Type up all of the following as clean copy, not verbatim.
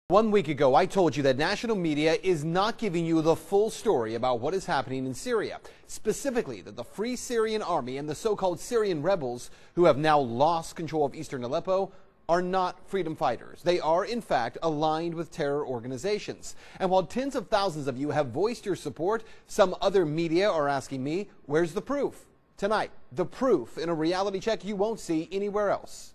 1 week ago, I told you that national media is not giving you the full story about what is happening in Syria. Specifically, that the Free Syrian Army and the so-called Syrian rebels who have now lost control of eastern Aleppo are not freedom fighters. They are, in fact, aligned with terror organizations. And while tens of thousands of you have voiced your support, some other media are asking me, where's the proof? Tonight, the proof in a reality check you won't see anywhere else.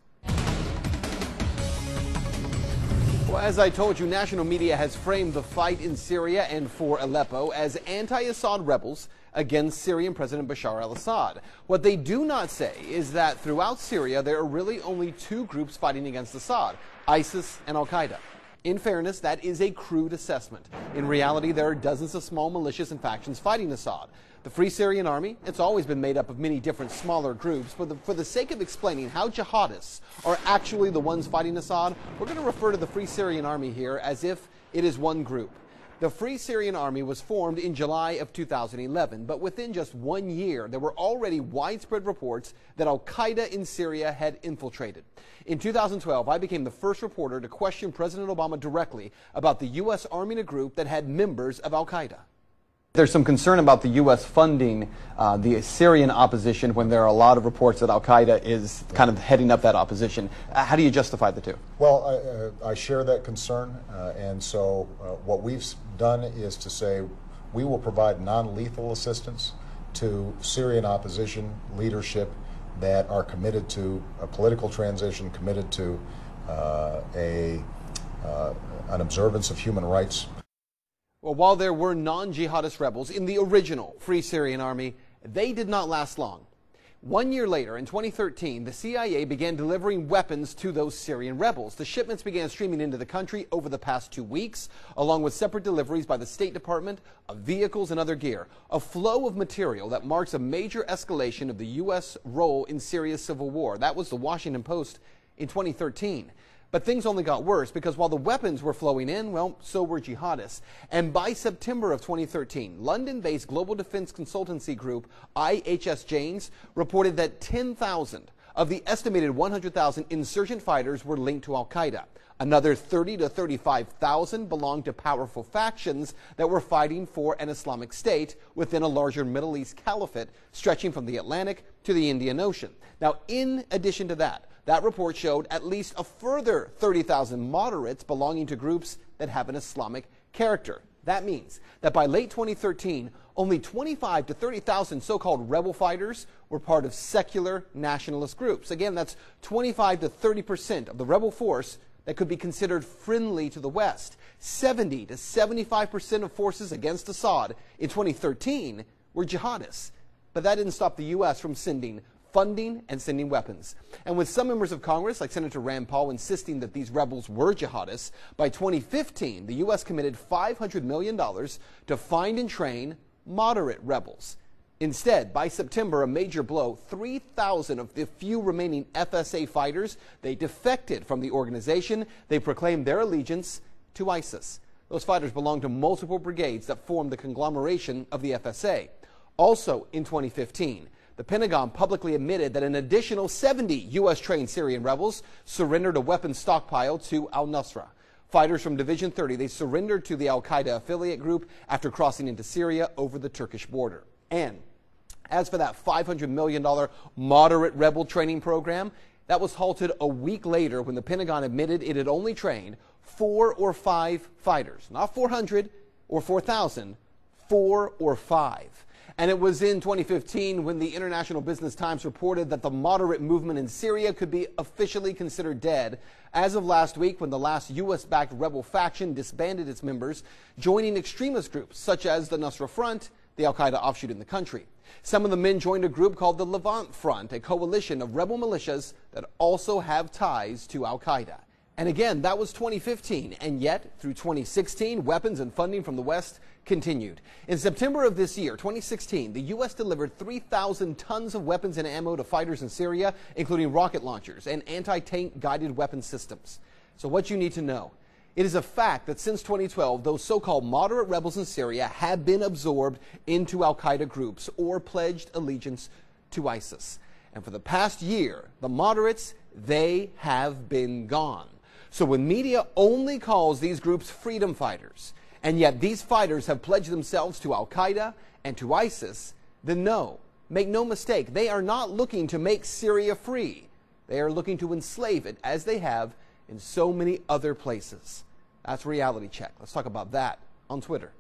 Well, as I told you, national media has framed the fight in Syria and for Aleppo as anti-Assad rebels against Syrian President Bashar al-Assad. What they do not say is that throughout Syria, there are really only two groups fighting against Assad, ISIS and al-Qaeda. In fairness, that is a crude assessment. In reality, there are dozens of small militias and factions fighting Assad. The Free Syrian Army, it's always been made up of many different smaller groups, but for the sake of explaining how jihadists are actually the ones fighting Assad, we're going to refer to the Free Syrian Army here as if it is one group. The Free Syrian Army was formed in July of 2011, but within just 1 year, there were already widespread reports that al-Qaeda in Syria had infiltrated. In 2012, I became the first reporter to question President Obama directly about the U.S. arming a group that had members of al-Qaeda. There's some concern about the U.S. funding the Syrian opposition when there are a lot of reports that al-Qaeda is kind of heading up that opposition. How do you justify the two? Well, I share that concern, and so what we've done is to say we will provide non-lethal assistance to Syrian opposition leadership that are committed to a political transition, committed to an observance of human rights. Well, while there were non-jihadist rebels in the original Free Syrian Army, they did not last long. 1 year later, in 2013, the CIA began delivering weapons to those Syrian rebels. The shipments began streaming into the country over the past 2 weeks, along with separate deliveries by the State Department of vehicles and other gear. A flow of material that marks a major escalation of the U.S. role in Syria's civil war. That was the Washington Post in 2013. But things only got worse because while the weapons were flowing in, well, so were jihadists. And by September of 2013, London-based global defense consultancy group IHS Janes reported that 10,000 of the estimated 100,000 insurgent fighters were linked to al-Qaeda. Another 30,000 to 35,000 belonged to powerful factions that were fighting for an Islamic State within a larger Middle East caliphate stretching from the Atlantic to the Indian Ocean. Now, in addition to that report showed at least a further 30,000 moderates belonging to groups that have an Islamic character. That means that by late 2013, only 25,000 to 30,000 so-called rebel fighters were part of secular nationalist groups. Again, that's 25 to 30% of the rebel force that could be considered friendly to the West. 70 to 75% of forces against Assad in 2013 were jihadists. But that didn't stop the U.S. from sending funding and sending weapons. And with some members of Congress, like Senator Rand Paul, insisting that these rebels were jihadists, by 2015, the U.S. committed $500 million to find and train moderate rebels. Instead, by September, a major blow, 3,000 of the few remaining FSA fighters, they defected from the organization. They proclaimed their allegiance to ISIS. Those fighters belong to multiple brigades that form the conglomeration of the FSA. Also in 2015, the Pentagon publicly admitted that an additional 70 U.S.-trained Syrian rebels surrendered a weapons stockpile to al-Nusra. Fighters from Division 30, they surrendered to the al-Qaeda affiliate group after crossing into Syria over the Turkish border. And as for that $500 million moderate rebel training program, that was halted a week later when the Pentagon admitted it had only trained 4 or 5 fighters. Not 400 or 4,000, 4 or 5. And it was in 2015 when the International Business Times reported that the moderate movement in Syria could be officially considered dead as of last week when the last U.S.-backed rebel faction disbanded its members, joining extremist groups such as the Nusra Front, the al-Qaeda offshoot in the country. Some of the men joined a group called the Levant Front, a coalition of rebel militias that also have ties to al-Qaeda. And again, that was 2015, and yet, through 2016, weapons and funding from the West continued. In September of this year, 2016, the U.S. delivered 3,000 tons of weapons and ammo to fighters in Syria, including rocket launchers and anti-tank guided weapon systems. So what you need to know, it is a fact that since 2012, those so-called moderate rebels in Syria have been absorbed into al-Qaeda groups or pledged allegiance to ISIS. And for the past year, the moderates, they have been gone. So when media only calls these groups freedom fighters, and yet these fighters have pledged themselves to Al-Qaeda and to ISIS, then no, make no mistake, they are not looking to make Syria free. They are looking to enslave it, as they have in so many other places. That's Reality Check. Let's talk about that on Twitter.